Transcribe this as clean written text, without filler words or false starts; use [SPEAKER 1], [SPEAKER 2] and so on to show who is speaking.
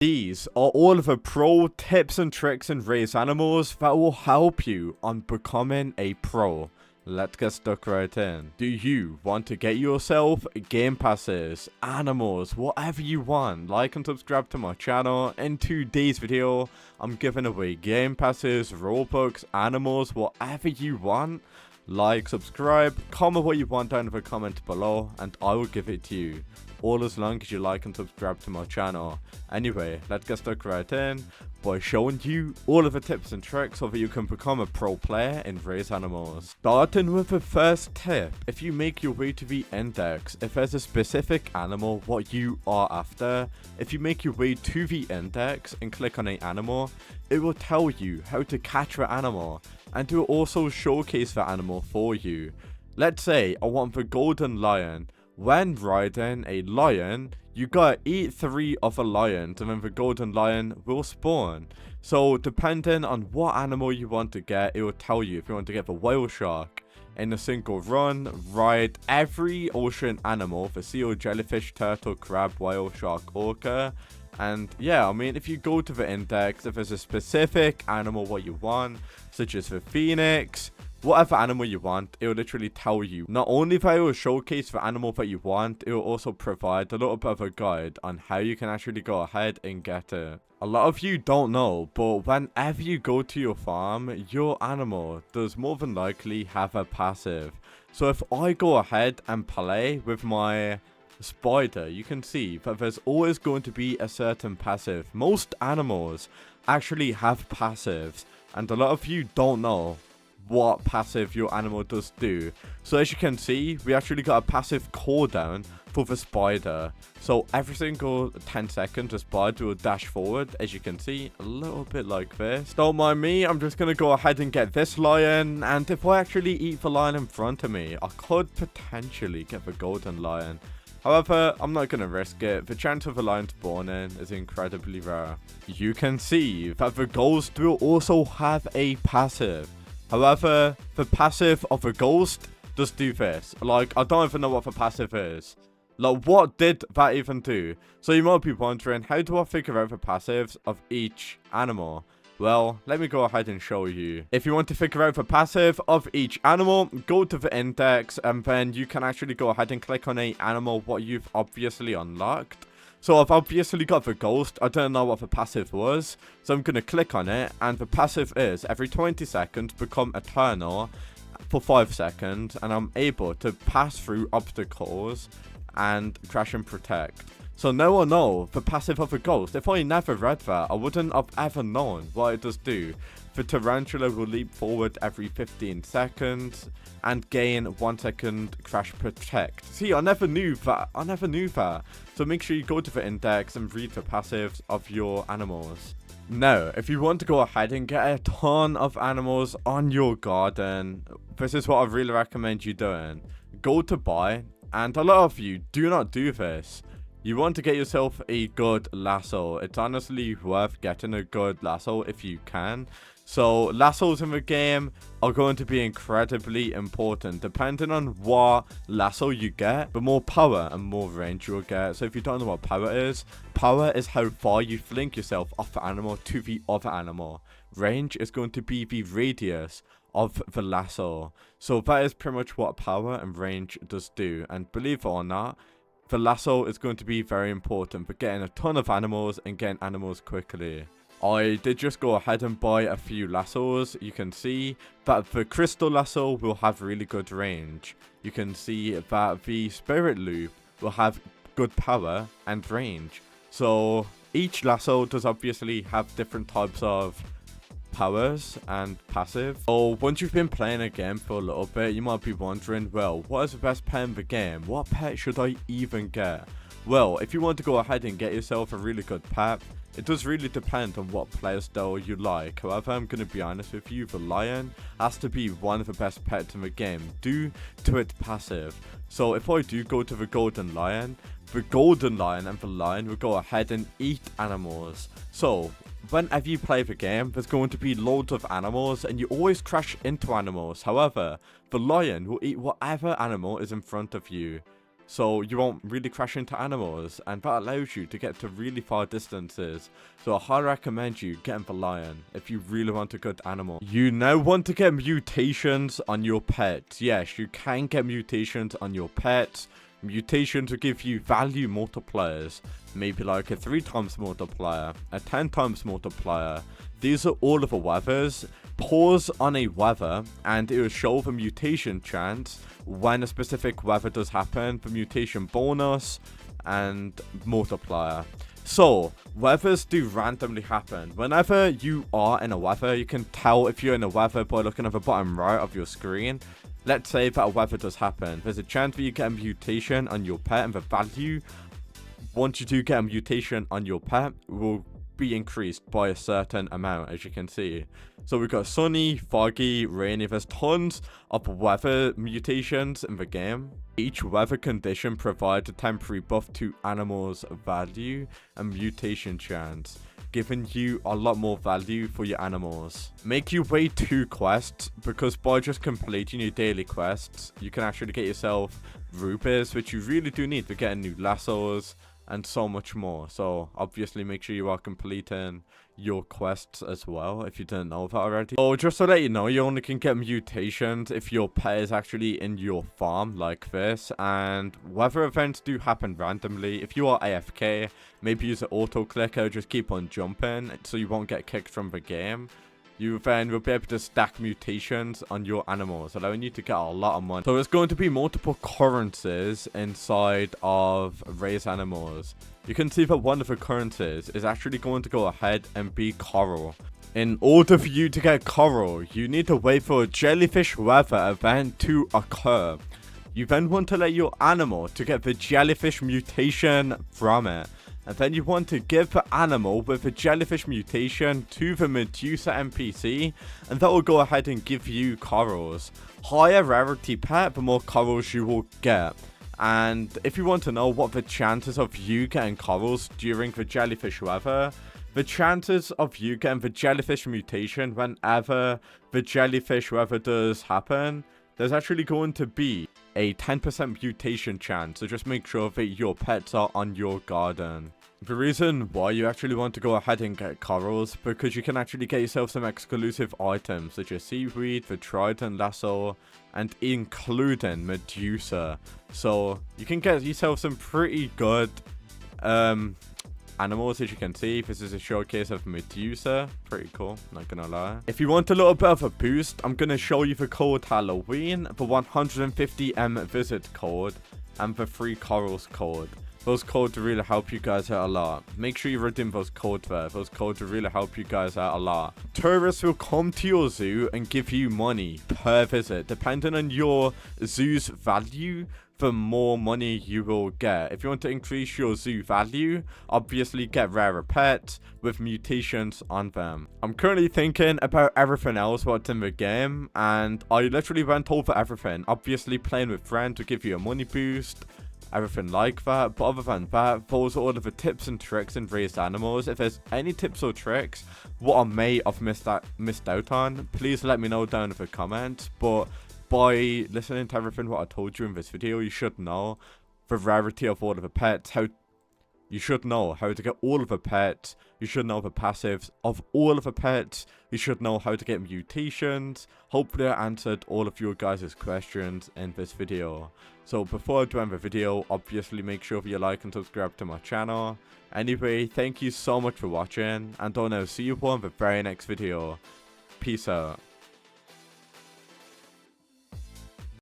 [SPEAKER 1] These are all of the pro tips and tricks in raised animals that will help you on becoming a pro. Let's get stuck right in. Do you want to get yourself game passes, animals, whatever you want? Like and subscribe to my channel. In today's video, I'm giving away game passes, Robux, animals, whatever you want. Like, subscribe, comment what you want down in the comments below, and I will give it to you. All as long as you like and subscribe to my channel. Anyway, let's get stuck right in by showing you all of the tips and tricks so that you can become a pro player in raised animals. Starting with the first tip, if you make your way to the index, if there's a specific animal what you are after, if you make your way to the index and click on an animal, it will tell you how to catch the animal, and it will also showcase the animal for you. Let's say I want the golden lion. When riding a lion, you gotta eat 3 of the lions and then the golden lion will spawn. So depending on what animal you want to get, it will tell you if you want to get the whale shark. In a single run, ride every ocean animal, the seal, jellyfish, turtle, crab, whale, shark, orca. And yeah, I mean, if you go to the index, if there's a specific animal what you want, such as the phoenix, whatever animal you want, it will literally tell you. Not only that it will showcase the animal that you want, it will also provide a little bit of a guide on how you can actually go ahead and get it. A lot of you don't know, but whenever you go to your farm, your animal does more than likely have a passive. So if I go ahead and play with my spider, you can see that there's always going to be a certain passive. Most animals actually have passives, and a lot of you don't know what passive your animal does do. So as you can see, we actually got a passive cooldown for the spider. So every single 10 seconds, the spider will dash forward, as you can see, a little bit like this. Don't mind me, I'm just going to go ahead and get this lion, and if I actually eat the lion in front of me, I could potentially get the golden lion. However, I'm not going to risk it. The chance of a lion spawning is incredibly rare. You can see that the ghost will also have a passive. However, the passive of a ghost does do this. Like, I don't even know what the passive is. Like, what did that even do? So you might be wondering, how do I figure out the passives of each animal? Well, let me go ahead and show you. If you want to figure out the passive of each animal, go to the index, and then you can actually go ahead and click on an animal what you've obviously unlocked. So I've obviously got the ghost. I don't know what the passive was, so I'm going to click on it, and the passive is every 20 seconds become eternal for 5 seconds, and I'm able to pass through obstacles and crash and protect. So now I know the passive of a ghost. If I never read that, I wouldn't have ever known what it does do. The tarantula will leap forward every 15 seconds and gain 1 second crash protect. See, I never knew that. So make sure you go to the index and read the passives of your animals. Now, if you want to go ahead and get a ton of animals on your garden, this is what I really recommend you doing. Go to buy, and a lot of you do not do this. You want to get yourself a good lasso. It's honestly worth getting a good lasso if you can. So lassos in the game are going to be incredibly important. Depending on what lasso you get, the more power and more range you'll get. So if you don't know what power is how far you fling yourself off the animal to the other animal. Range is going to be the radius of the lasso. So that is pretty much what power and range does do. And believe it or not, the lasso is going to be very important for getting a ton of animals and getting animals quickly. I did just go ahead and buy a few lassos. You can see that the crystal lasso will have really good range. You can see that the spirit loop will have good power and range. So each lasso does obviously have different types of powers and passive. So once you've been playing a game for a little bit, you might be wondering, well, what is the best pet in the game? What pet should I even get? Well, if you want to go ahead and get yourself a really good pet, it does really depend on what player style you like. However, I'm going to be honest with you, the lion has to be one of the best pets in the game due to its passive. So if I do go to the golden lion and the lion will go ahead and eat animals. So whenever you play the game, there's going to be loads of animals and you always crash into animals. However, the lion will eat whatever animal is in front of you. so you won't really crash into animals, and that allows you to get to really far distances. So I highly recommend you getting the lion if you really want a good animal. You now want to get mutations on your pets. Yes, you can get mutations on your pets. Mutations will give you value multipliers, maybe like a 3 times multiplier, a 10 times multiplier. These are all of the weathers. Pause on a weather and it will show the mutation chance when a specific weather does happen, the mutation bonus and multiplier. So weathers do randomly happen. Whenever you are in a weather, you can tell if you're in a weather by looking at the bottom right of your screen. Let's say that a weather does happen. There's a chance that you get a mutation on your pet, and the value, once you do get a mutation on your pet, will be increased by a certain amount, as you can see. So we've got sunny, foggy, rainy. There's tons of weather mutations in the game. Each weather condition provides a temporary buff to animals' value and mutation chance, giving you a lot more value for your animals. Make your way 2 quests, because by just completing your daily quests, you can actually get yourself ROBUX, which you really do need for getting new lassos and so much more. So obviously make sure you are completing your quests as well, if you didn't know that already. Oh, just to let you know, you only can get mutations if your pet is actually in your farm like this, and weather events do happen randomly. If you are AFK, maybe use an auto clicker, just keep on jumping so you won't get kicked from the game. You then will be able to stack mutations on your animals, allowing you to get a lot of money. So there's going to be multiple currencies inside of raised animals. You can see that one of the currencies is actually going to go ahead and be coral. In order for you to get coral, you need to wait for a jellyfish weather event to occur. You then want to let your animal to get the jellyfish mutation from it. And then you want to give the animal with the jellyfish mutation to the Medusa NPC, and that will go ahead and give you corals. Higher rarity pet, the more corals you will get. And if you want to know what the chances of you getting corals during the jellyfish weather, the chances of you getting the jellyfish mutation whenever the jellyfish weather does happen, there's actually going to be a 10% mutation chance, so just make sure that your pets are on your garden. The reason why you actually want to go ahead and get corals, because you can actually get yourself some exclusive items such as seaweed, the trident lasso, and including Medusa. So you can get yourself some pretty good animals. As you can see, this is a showcase of Medusa. Pretty cool, not gonna lie. If you want a little bit of a boost, I'm gonna show you the code Halloween, the 150M visit code, and the 3 corals code. Those codes really help you guys out a lot. Make sure you redeem those codes there. Those codes really help you guys out a lot. Tourists will come to your zoo and give you money per visit. Depending on your zoo's value, the more money you will get. If you want to increase your zoo value, obviously get rarer pets with mutations on them. I'm currently thinking about everything else what's in the game, and I literally went over everything. Obviously playing with friends will give you a money boost, everything like that. But other than that, those are all of the tips and tricks in raised animals. If there's any tips or tricks what I may have missed out on, please let me know down in the comments. But by listening to everything what I told you in this video, you should know the rarity of all of the pets, you should know how to get all of the pets, you should know the passives of all of the pets, you should know how to get mutations. Hopefully I answered all of your guys' questions in this video. So before I do end the video, obviously make sure you like and subscribe to my channel. Anyway, thank you so much for watching, and I'll now see you all in the very next video. Peace out.